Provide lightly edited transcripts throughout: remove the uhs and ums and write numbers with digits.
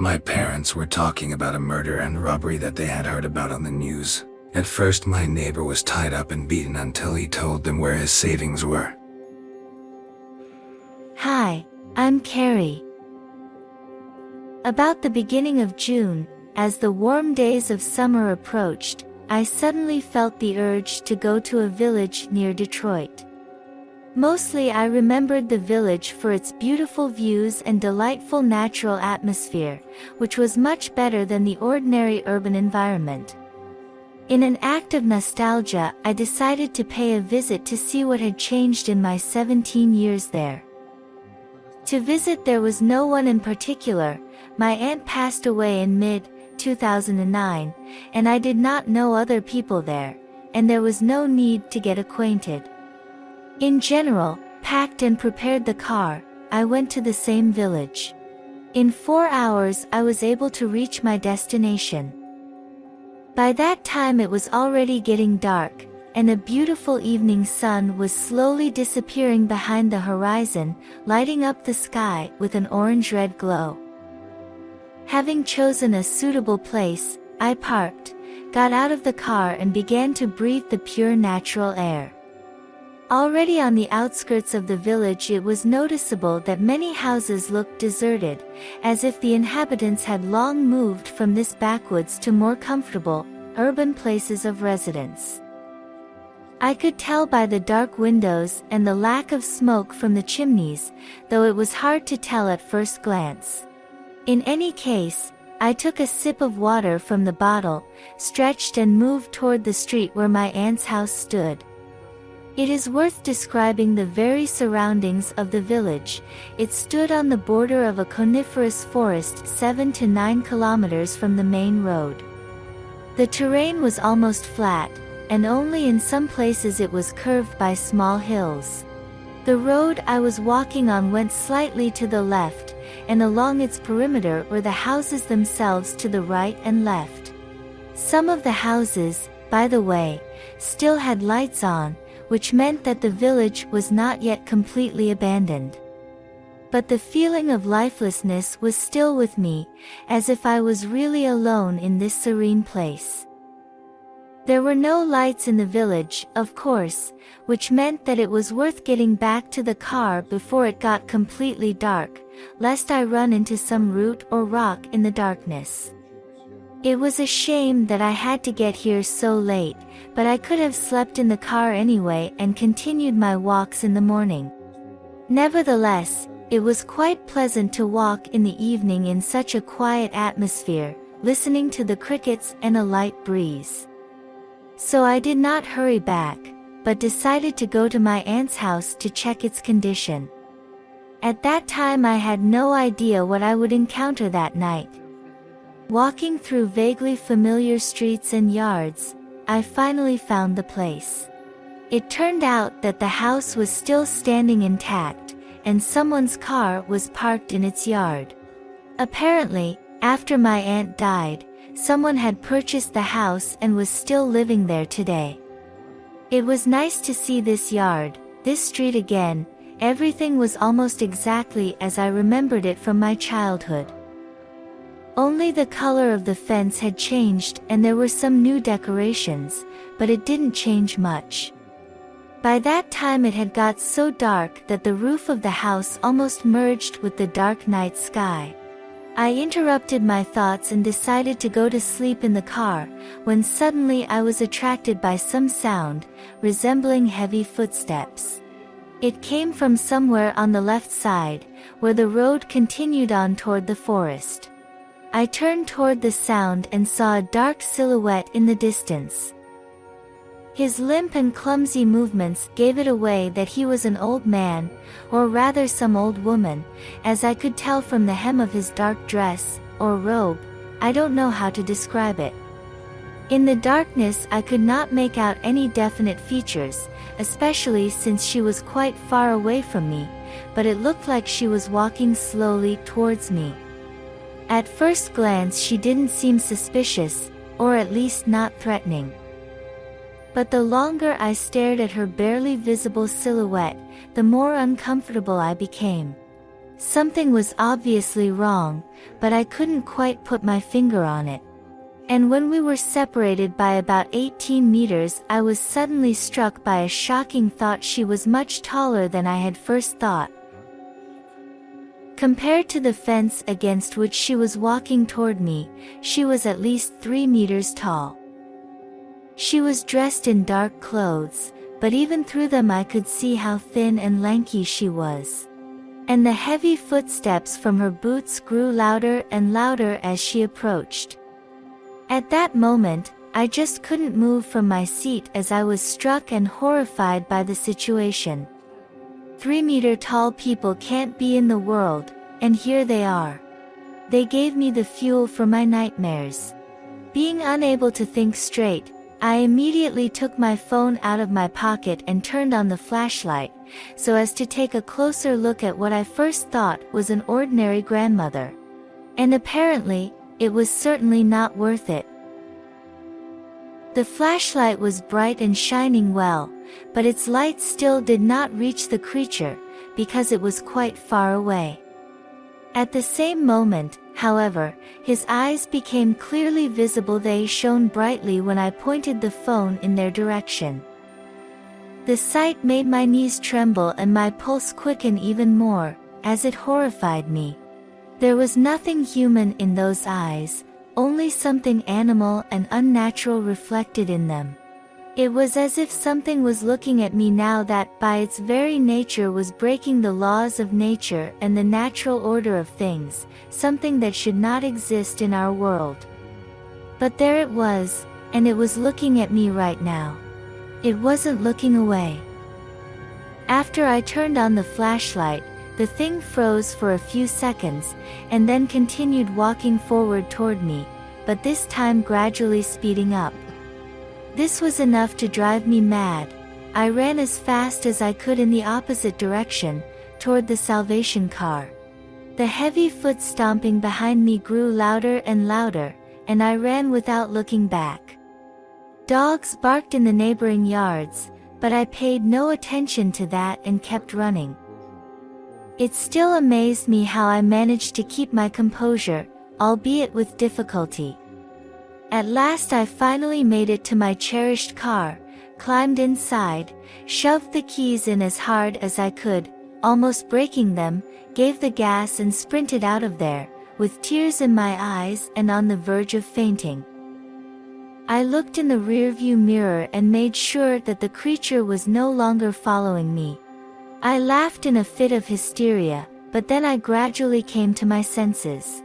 My parents were talking about a murder and robbery that they had heard about on the news. At first, my neighbor was tied up and beaten until he told them where his savings were. Hi, I'm Carrie. About the beginning of June, as the warm days of summer approached, I suddenly felt the urge to go to a village near Detroit. Mostly I remembered the village for its beautiful views and delightful natural atmosphere, which was much better than the ordinary urban environment. In an act of nostalgia, I decided to pay a visit to see what had changed in my 17 years there. To visit there was no one in particular. My aunt passed away in mid-2009, and I did not know other people there, and there was no need to get acquainted. In general, packed and prepared the car, I went to the same village. In 4 hours I was able to reach my destination. By that time it was already getting dark, and a beautiful evening sun was slowly disappearing behind the horizon, lighting up the sky with an orange-red glow. Having chosen a suitable place, I parked, got out of the car and began to breathe the pure natural air. Already on the outskirts of the village it was noticeable that many houses looked deserted, as if the inhabitants had long moved from this backwoods to more comfortable, urban places of residence. I could tell by the dark windows and the lack of smoke from the chimneys, though it was hard to tell at first glance. In any case, I took a sip of water from the bottle, stretched and moved toward the street where my aunt's house stood. It is worth describing the very surroundings of the village. It stood on the border of a coniferous forest 7 to 9 kilometers from the main road. The terrain was almost flat, and only in some places it was curved by small hills. The road I was walking on went slightly to the left, and along its perimeter were the houses themselves to the right and left. Some of the houses, by the way, still had lights on, which meant that the village was not yet completely abandoned. But the feeling of lifelessness was still with me, as if I was really alone in this serene place. There were no lights in the village, of course, which meant that it was worth getting back to the car before it got completely dark, lest I run into some root or rock in the darkness. It was a shame that I had to get here so late, but I could have slept in the car anyway and continued my walks in the morning. Nevertheless, it was quite pleasant to walk in the evening in such a quiet atmosphere, listening to the crickets and a light breeze. So I did not hurry back, but decided to go to my aunt's house to check its condition. At that time I had no idea what I would encounter that night. Walking through vaguely familiar streets and yards, I finally found the place. It turned out that the house was still standing intact, and someone's car was parked in its yard. Apparently, after my aunt died, someone had purchased the house and was still living there today. It was nice to see this yard, this street again. Everything was almost exactly as I remembered it from my childhood. Only the color of the fence had changed and there were some new decorations, but it didn't change much. By that time it had got so dark that the roof of the house almost merged with the dark night sky. I interrupted my thoughts and decided to go to sleep in the car, when suddenly I was attracted by some sound, resembling heavy footsteps. It came from somewhere on the left side, where the road continued on toward the forest. I turned toward the sound and saw a dark silhouette in the distance. His limp and clumsy movements gave it away that he was an old man, or rather some old woman, as I could tell from the hem of his dark dress, or robe. I don't know how to describe it. In the darkness I could not make out any definite features, especially since she was quite far away from me, but it looked like she was walking slowly towards me. At first glance she didn't seem suspicious, or at least not threatening. But the longer I stared at her barely visible silhouette, the more uncomfortable I became. Something was obviously wrong, but I couldn't quite put my finger on it. And when we were separated by about 18 meters, I was suddenly struck by a shocking thought: she was much taller than I had first thought. Compared to the fence against which she was walking toward me, she was at least 3 meters tall. She was dressed in dark clothes, but even through them I could see how thin and lanky she was. And the heavy footsteps from her boots grew louder and louder as she approached. At that moment, I just couldn't move from my seat as I was struck and horrified by the situation. 3-meter tall people can't be in the world, and here they are. They gave me the fuel for my nightmares. Being unable to think straight, I immediately took my phone out of my pocket and turned on the flashlight, so as to take a closer look at what I first thought was an ordinary grandmother. And apparently, it was certainly not worth it. The flashlight was bright and shining well, but its light still did not reach the creature, because it was quite far away. At the same moment, however, his eyes became clearly visible. They shone brightly when I pointed the phone in their direction. The sight made my knees tremble and my pulse quicken even more, as it horrified me. There was nothing human in those eyes, only something animal and unnatural reflected in them. It was as if something was looking at me now that, by its very nature, was breaking the laws of nature and the natural order of things, something that should not exist in our world. But there it was, and it was looking at me right now. It wasn't looking away. After I turned on the flashlight, the thing froze for a few seconds, and then continued walking forward toward me, but this time gradually speeding up. This was enough to drive me mad. I ran as fast as I could in the opposite direction, toward the salvation car. The heavy foot stomping behind me grew louder and louder, and I ran without looking back. Dogs barked in the neighboring yards, but I paid no attention to that and kept running. It still amazed me how I managed to keep my composure, albeit with difficulty. At last I finally made it to my cherished car, climbed inside, shoved the keys in as hard as I could, almost breaking them, gave the gas and sprinted out of there, with tears in my eyes and on the verge of fainting. I looked in the rearview mirror and made sure that the creature was no longer following me. I laughed in a fit of hysteria, but then I gradually came to my senses.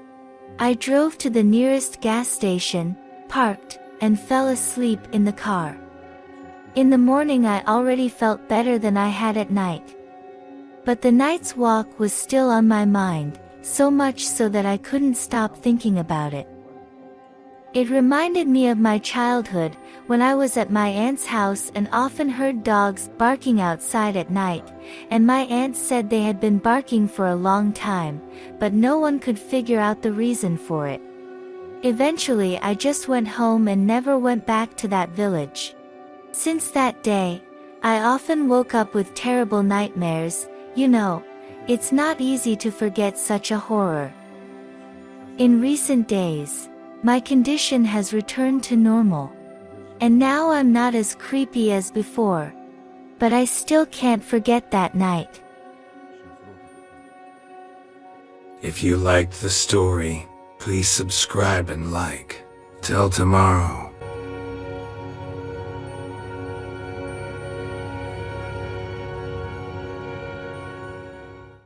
I drove to the nearest gas station, parked, and fell asleep in the car. In the morning I already felt better than I had at night. But the night's walk was still on my mind, so much so that I couldn't stop thinking about it. It reminded me of my childhood, when I was at my aunt's house and often heard dogs barking outside at night, and my aunt said they had been barking for a long time, but no one could figure out the reason for it. Eventually I just went home and never went back to that village. Since that day, I often woke up with terrible nightmares. You know, it's not easy to forget such a horror. In recent days, my condition has returned to normal. And now I'm not as creepy as before. But I still can't forget that night. If you liked the story, please subscribe and like. Till tomorrow.